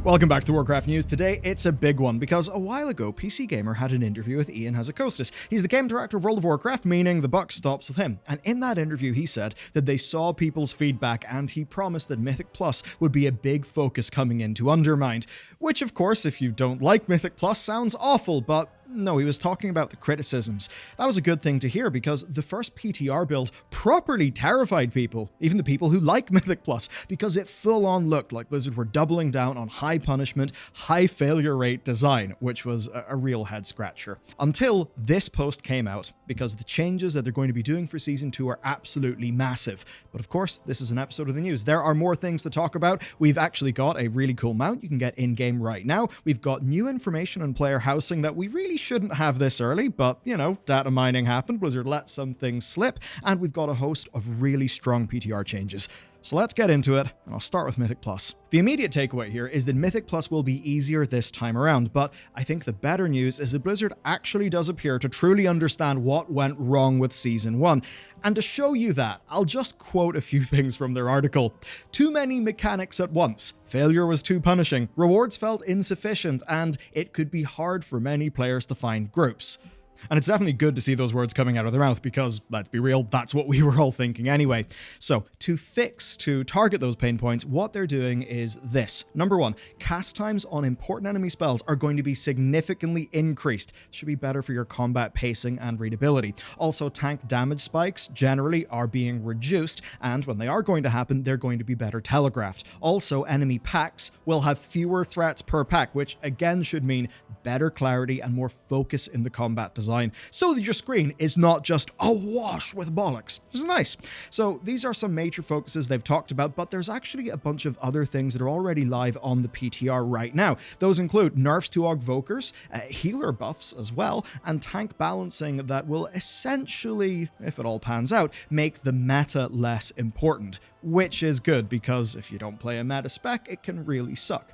Welcome back to Warcraft News. Today, it's a big one because a while ago, PC Gamer had an interview with Ian Hazzikostas. He's the game director of World of Warcraft, meaning the buck stops with him. And in that interview, he said that they saw people's feedback and he promised that Mythic Plus would be a big focus coming into Undermined. Which, of course, if you don't like Mythic Plus, sounds awful, but no, he was talking about the criticisms. That was a good thing to hear because the first PTR build properly terrified people, even the people who like Mythic Plus, because it full-on looked like Blizzard were doubling down on high punishment, high failure rate design, which was a real head-scratcher. Until this post came out, because the changes that they're going to be doing for Season 2 are absolutely massive. But of course, this is an episode of the news. There are more things to talk about. We've actually got a really cool mount you can get in-game right now. We've got new information on player housing that we really shouldn't have this early, but, you know, data mining happened, Blizzard let some things slip, and we've got a host of really strong PTR changes. So let's get into it, and I'll start with Mythic Plus. The immediate takeaway here is that Mythic Plus will be easier this time around, but I think the better news is that Blizzard actually does appear to truly understand what went wrong with Season 1. And to show you that, I'll just quote a few things from their article. Too many mechanics at once. Failure was too punishing. Rewards felt insufficient, and it could be hard for many players to find groups. And it's definitely good to see those words coming out of their mouth because, let's be real, that's what we were all thinking anyway. So, to target those pain points, what they're doing is this. Number one, cast times on important enemy spells are going to be significantly increased. Should be better for your combat pacing and readability. Also, tank damage spikes generally are being reduced, and when they are going to happen, they're going to be better telegraphed. Also, enemy packs will have fewer threats per pack, which again should mean better clarity and more focus in the combat design, so that your screen is not just awash with bollocks, which is nice. So these are some major focuses they've talked about, but there's actually a bunch of other things that are already live on the PTR right now. Those include nerfs to Augvokers, healer buffs as well, and tank balancing that will essentially, if it all pans out, make the meta less important, which is good because if you don't play a meta spec, it can really suck.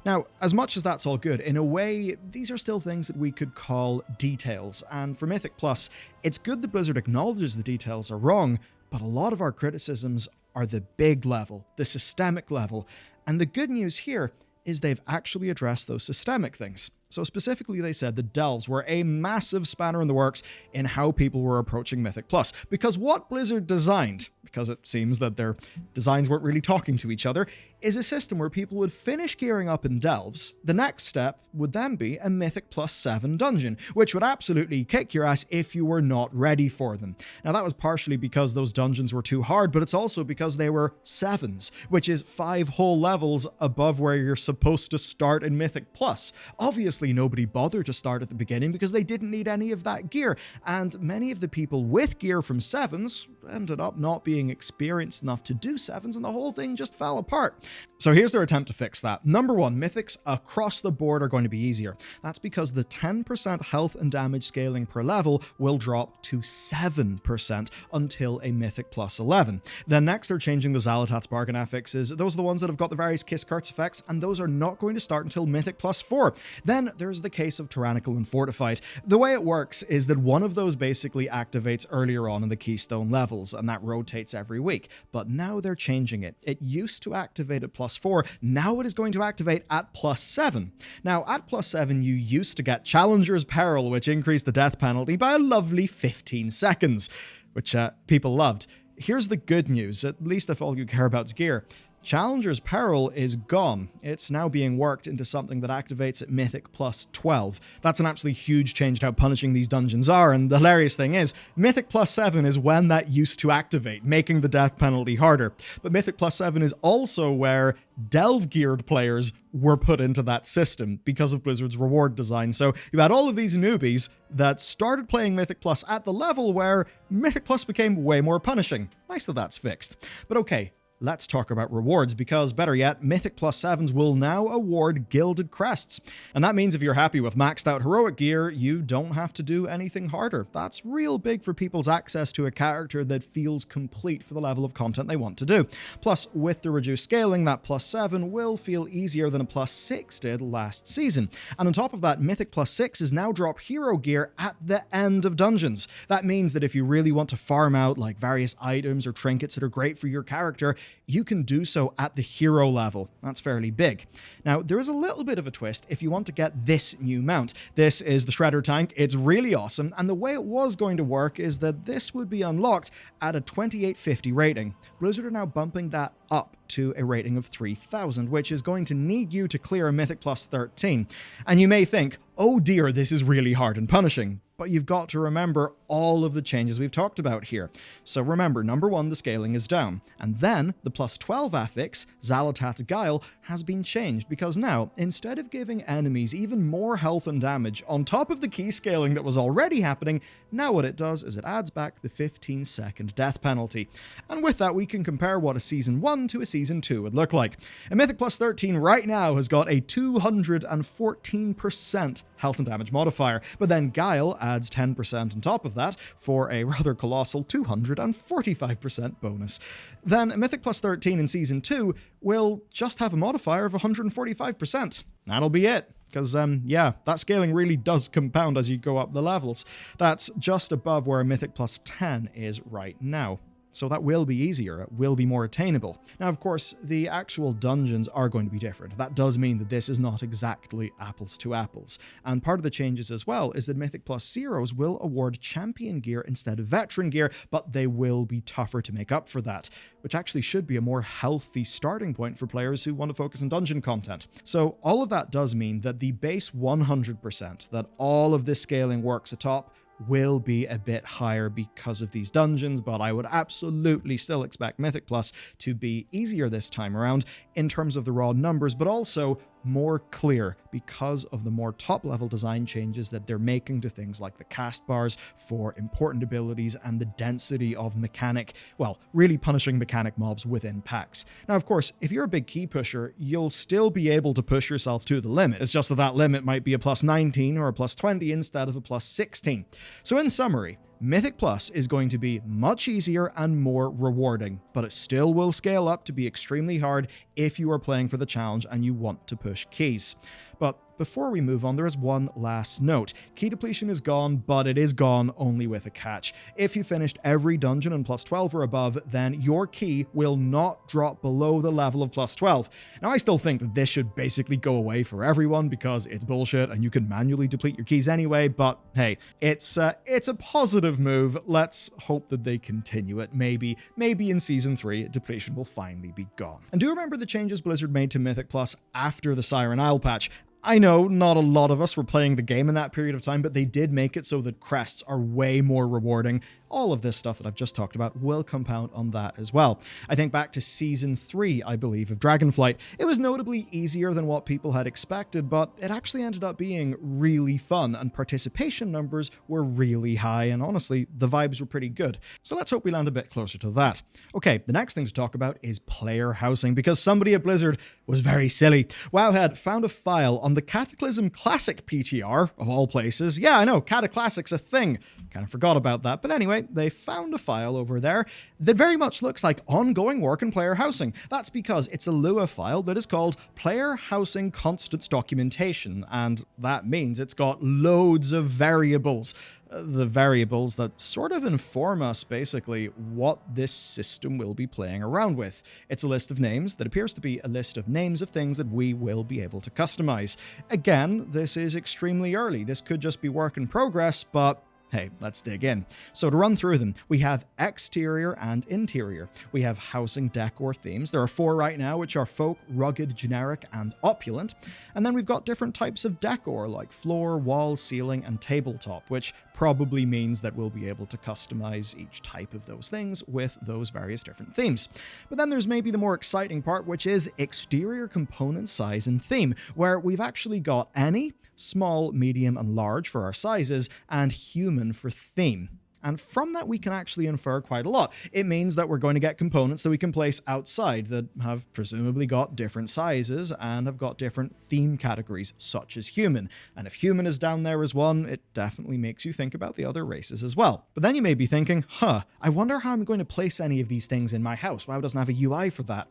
Now, as much as that's all good, in a way, these are still things that we could call details, and for Mythic Plus, it's good that Blizzard acknowledges the details are wrong, but a lot of our criticisms are the big level, the systemic level, and the good news here is they've actually addressed those systemic things. So specifically, they said the delves were a massive spanner in the works in how people were approaching Mythic Plus, because what Blizzard designed, because it seems that their designs weren't really talking to each other, is a system where people would finish gearing up in delves. The next step would then be a Mythic Plus 7 dungeon, which would absolutely kick your ass if you were not ready for them. Now that was partially because those dungeons were too hard, but it's also because they were 7s, which is 5 whole levels above where you're supposed to start in Mythic Plus. Obviously, nobody bothered to start at the beginning because they didn't need any of that gear, and many of the people with gear from 7s ended up not being experienced enough to do 7s, and the whole thing just fell apart. So here's their attempt to fix that. Number one, mythics across the board are going to be easier. That's because the 10% health and damage scaling per level will drop to 7% until a Mythic Plus 11. Then next, they're changing the Xal'atath's bargain affixes. Those are the ones that have got the various Kiss Carts effects, and those are not going to start until Mythic Plus 4. Then there's the case of Tyrannical and Fortified. The way it works is that one of those basically activates earlier on in the Keystone levels, and that rotates every week. But now they're changing it. It used to activate at plus 4, now it is going to activate at plus 7. Now, at plus 7, you used to get Challenger's Peril, which increased the death penalty by a lovely 15 seconds, which people loved. Here's the good news, at least if all you care about is gear. Challenger's Peril is gone. It's now being worked into something that activates at Mythic Plus 12. That's an absolutely huge change to how punishing these dungeons are, and the hilarious thing is, Mythic Plus 7 is when that used to activate, making the death penalty harder. But Mythic Plus 7 is also where delve-geared players were put into that system because of Blizzard's reward design. So you had all of these newbies that started playing Mythic Plus at the level where Mythic Plus became way more punishing. Nice that that's fixed. But okay, let's talk about rewards, because better yet, Mythic Plus 7s will now award Gilded Crests. And that means if you're happy with maxed out heroic gear, you don't have to do anything harder. That's real big for people's access to a character that feels complete for the level of content they want to do. Plus, with the reduced scaling, that plus 7 will feel easier than a plus 6 did last season. And on top of that, Mythic Plus 6 is now drop hero gear at the end of dungeons. That means that if you really want to farm out like various items or trinkets that are great for your character, you can do so at the hero level. That's fairly big. Now, there is a little bit of a twist if you want to get this new mount. This is the Shredder tank. It's really awesome, and the way it was going to work is that this would be unlocked at a 2850 rating. Blizzard are now bumping that up to a rating of 3000, which is going to need you to clear a Mythic Plus 13. And you may think, oh dear, this is really hard and punishing. But you've got to remember all of the changes we've talked about here. So remember, number 1, the scaling is down. And then the plus 12 affix, Xal'atath's Guile, has been changed because now, instead of giving enemies even more health and damage on top of the key scaling that was already happening, now what it does is it adds back the 15-second death penalty. And with that, we can compare what a Season 1 to a Season 2 would look like. A Mythic Plus 13 right now has got a 214% health and damage modifier, but then Guile adds 10% on top of that for a rather colossal 245% bonus. Then a Mythic Plus 13 in Season 2 will just have a modifier of 145%. That'll be it. Because, yeah, that scaling really does compound as you go up the levels. That's just above where a Mythic Plus 10 is right now. So that will be easier, it will be more attainable. Now, of course, the actual dungeons are going to be different. That does mean that this is not exactly apples to apples. And part of the changes as well is that Mythic Plus Zeros will award champion gear instead of veteran gear, but they will be tougher to make up for that, which actually should be a more healthy starting point for players who want to focus on dungeon content. So all of that does mean that the base 100%, that all of this scaling works atop, will be a bit higher because of these dungeons, but I would absolutely still expect Mythic Plus to be easier this time around in terms of the raw numbers, but also more clear because of the more top-level design changes that they're making to things like the cast bars for important abilities and the density of mechanic, well, really punishing mechanic mobs within packs. Now, of course, if you're a big key pusher, you'll still be able to push yourself to the limit. It's just that that limit might be a plus 19 or a plus 20 instead of a plus 16. So in summary, Mythic Plus is going to be much easier and more rewarding, but it still will scale up to be extremely hard if you are playing for the challenge and you want to push keys. But before we move on, there is one last note. Key depletion is gone, but it is gone only with a catch. If you finished every dungeon in plus 12 or above, then your key will not drop below the level of plus 12. Now, I still think that this should basically go away for everyone because it's bullshit and you can manually deplete your keys anyway, but hey, it's a positive move. Let's hope that they continue it. Maybe in Season 3, depletion will finally be gone. And do remember the changes Blizzard made to Mythic Plus after the Siren Isle patch. I know not a lot of us were playing the game in that period of time, but they did make it so that crests are way more rewarding. All of this stuff that I've just talked about will compound on that as well. I think back to Season 3, I believe, of Dragonflight. It was notably easier than what people had expected, but it actually ended up being really fun, and participation numbers were really high, and honestly, the vibes were pretty good. So let's hope we land a bit closer to that. Okay, the next thing to talk about is player housing, because somebody at Blizzard was very silly. Wowhead found a file on the Cataclysm Classic PTR, of all places. Yeah, I know, Cataclassic's a thing. Kind of forgot about that, but anyway, they found a file over there that very much looks like ongoing work in player housing. That's because it's a Lua file that is called Player Housing Constants Documentation, and that means it's got loads of variables. The variables that sort of inform us, basically, what this system will be playing around with. It's a list of names that appears to be a list of names of things that we will be able to customize. Again, this is extremely early. This could just be work in progress, but hey, let's dig in. So to run through them, we have exterior and interior. We have housing decor themes. There are 4 right now, which are folk, rugged, generic, and opulent. And then we've got different types of decor, like floor, wall, ceiling, and tabletop, which probably means that we'll be able to customize each type of those things with those various different themes. But then there's maybe the more exciting part, which is exterior component size and theme, where we've actually got any, small, medium, and large for our sizes, and human for theme. And from that, we can actually infer quite a lot. It means that we're going to get components that we can place outside that have presumably got different sizes and have got different theme categories, such as human. And if human is down there as one, it definitely makes you think about the other races as well. But then you may be thinking, I wonder how I'm going to place any of these things in my house. WoW doesn't have a UI for that.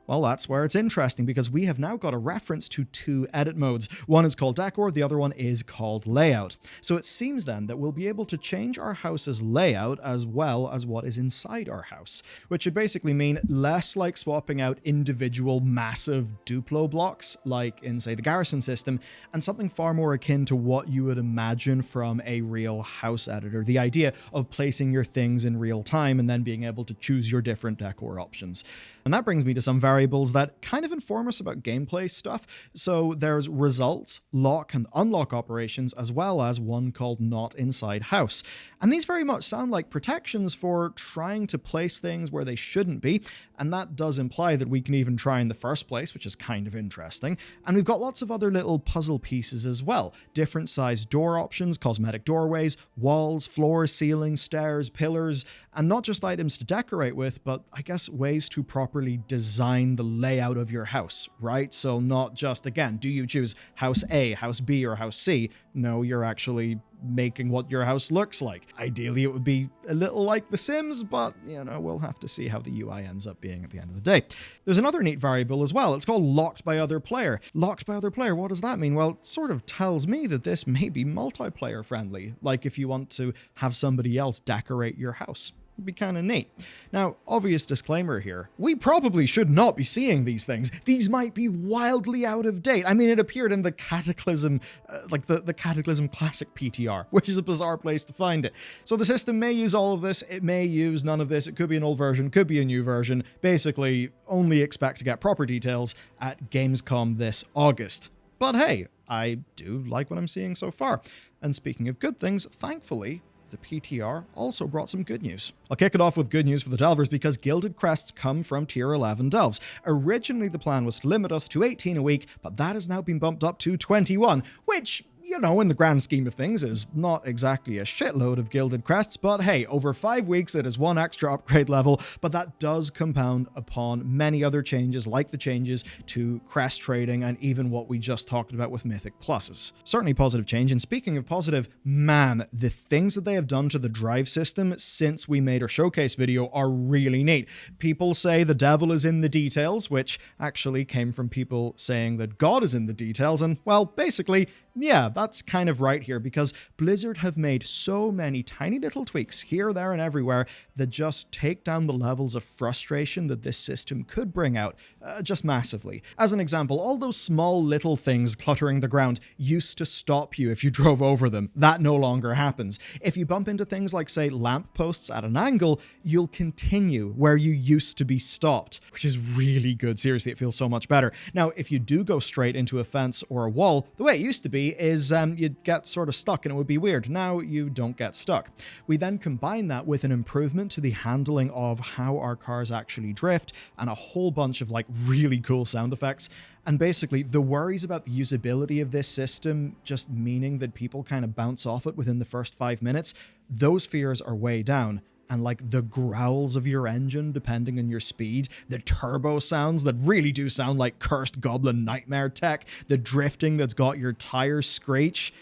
Well, that's where it's interesting, because we have now got a reference to two edit modes. One is called Decor, the other one is called Layout. So it seems then that we'll be able to change our house's layout as well as what is inside our house, which would basically mean less like swapping out individual massive Duplo blocks like in, say, the Garrison system, and something far more akin to what you would imagine from a real house editor. The idea of placing your things in real time and then being able to choose your different decor options. And that brings me to some variables that kind of inform us about gameplay stuff. So there's results, lock and unlock operations, as well as one called not inside house. And these very much sound like protections for trying to place things where they shouldn't be. And that does imply that we can even try in the first place, which is kind of interesting. And we've got lots of other little puzzle pieces as well. Different sized door options, cosmetic doorways, walls, floors, ceilings, stairs, pillars, and not just items to decorate with, but I guess ways to properly design the layout of your house, right? So not just, again, do you choose house A, house B, or house C? No, you're actually making what your house looks like. Ideally, it would be a little like The Sims, but, we'll have to see how the UI ends up being at the end of the day. There's another neat variable as well. It's called locked by other player. Locked by other player, what does that mean? Well, it sort of tells me that this may be multiplayer friendly, like if you want to have somebody else decorate your house. It'd be kind of neat. Now, obvious disclaimer here. We probably should not be seeing these things. These might be wildly out of date. I mean, it appeared in the Cataclysm, the Cataclysm Classic PTR, which is a bizarre place to find it. So the system may use all of this, it may use none of this, it could be an old version, could be a new version. Basically, only expect to get proper details at Gamescom this August. But hey, I do like what I'm seeing so far. And speaking of good things, thankfully, the PTR also brought some good news. I'll kick it off with good news for the Delvers, because Gilded Crests come from Tier 11 Delves. Originally, the plan was to limit us to 18 a week, but that has now been bumped up to 21, which, in the grand scheme of things, is not exactly a shitload of Gilded Crests, but hey, over 5 weeks it is one extra upgrade level, but that does compound upon many other changes, like the changes to crest trading and even what we just talked about with Mythic Pluses. Certainly positive change, and speaking of positive, man, the things that they have done to the drive system since we made our showcase video are really neat. People say the devil is in the details, which actually came from people saying that God is in the details, and well, basically, yeah, that's kind of right here, because Blizzard have made so many tiny little tweaks here, there, and everywhere that just take down the levels of frustration that this system could bring out, just massively. As an example, all those small little things cluttering the ground used to stop you if you drove over them. That no longer happens. If you bump into things like, say, lampposts at an angle, you'll continue where you used to be stopped, which is really good. Seriously, it feels so much better. Now, if you do go straight into a fence or a wall, the way it used to be is you'd get sort of stuck and it would be weird. Now you don't get stuck. We then combine that with an improvement to the handling of how our cars actually drift and a whole bunch of really cool sound effects. And basically, the worries about the usability of this system just meaning that people kind of bounce off it within the first 5 minutes, those fears are way down. And the growls of your engine, depending on your speed, the turbo sounds that really do sound like cursed goblin nightmare tech, the drifting that's got your tires screech.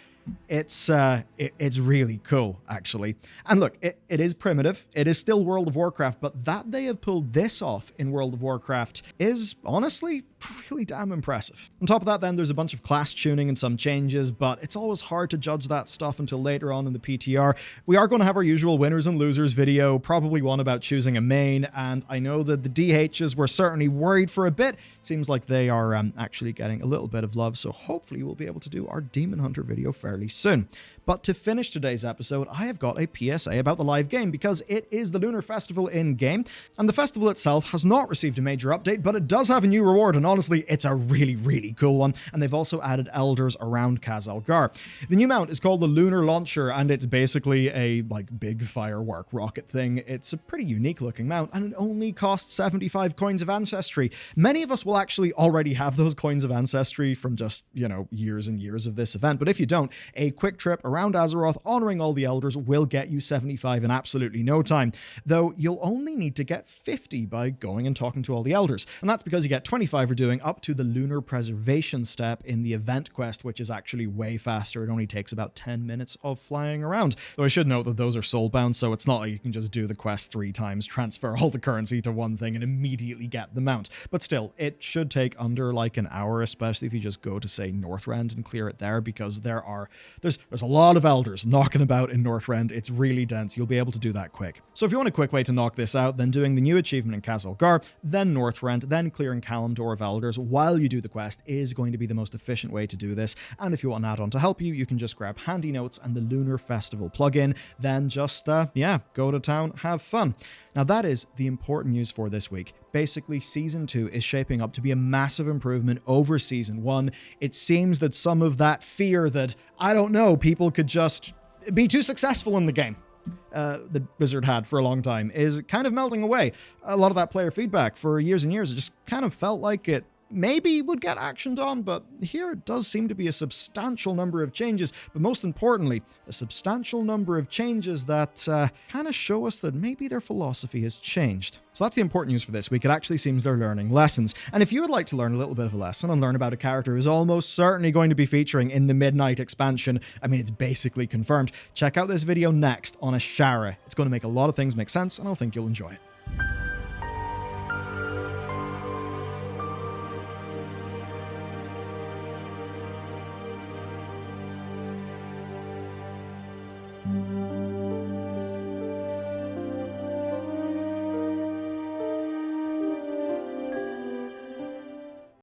It's really cool, actually. And look, it is primitive. It is still World of Warcraft, but that they have pulled this off in World of Warcraft is honestly really damn impressive. On top of that, then, there's a bunch of class tuning and some changes, but it's always hard to judge that stuff until later on in the PTR. We are going to have our usual winners and losers video, probably one about choosing a main, and I know that the DHs were certainly worried for a bit. It seems like they are actually getting a little bit of love, so hopefully we'll be able to do our Demon Hunter video fairly soon. But to finish today's episode, I have got a PSA about the live game, because it is the Lunar Festival in-game, and the festival itself has not received a major update, but it does have a new reward, and honestly, it's a really, really cool one, and they've also added elders around Khazalgar. The new mount is called the Lunar Launcher, and it's basically a, big firework rocket thing. It's a pretty unique looking mount, and it only costs 75 coins of Ancestry. Many of us will actually already have those coins of Ancestry from just, years and years of this event, but if you don't, A quick trip around Azeroth, honoring all the elders, will get you 75 in absolutely no time, though you'll only need to get 50 by going and talking to all the elders, and that's because you get 25 for doing up to the lunar preservation step in the event quest, which is actually way faster. It only takes about 10 minutes of flying around, though I should note that those are soulbound, so it's not like you can just do the quest 3 times, transfer all the currency to one thing, and immediately get the mount. But still, it should take under like an hour, especially if you just go to, say, Northrend and clear it there, because there's a lot of elders knocking about in Northrend. It's really dense. You'll be able to do that quick. So if you want a quick way to knock this out, then doing the new achievement in Kazelgar, then Northrend, then clearing Kalimdor of Elders while you do the quest is going to be the most efficient way to do this. And if you want an add-on to help you, you can just grab Handy Notes and the Lunar Festival plugin, then just, go to town, have fun. Now that is the important news for this week. Basically, Season 2 is shaping up to be a massive improvement over Season 1. It seems that some of that fear that, I don't know, people could just be too successful in the game that Blizzard had for a long time is kind of melting away. A lot of that player feedback for years and years, it just kind of felt like it maybe would get actioned on, but here it does seem to be a substantial number of changes, but most importantly, a substantial number of changes that kind of show us that maybe their philosophy has changed. So that's the important news for this week. It actually seems they're learning lessons. And if you would like to learn a little bit of a lesson and learn about a character who's almost certainly going to be featuring in the Midnight expansion, I mean, it's basically confirmed, check out this video next on Azshara. It's going to make a lot of things make sense, and I think you'll enjoy it.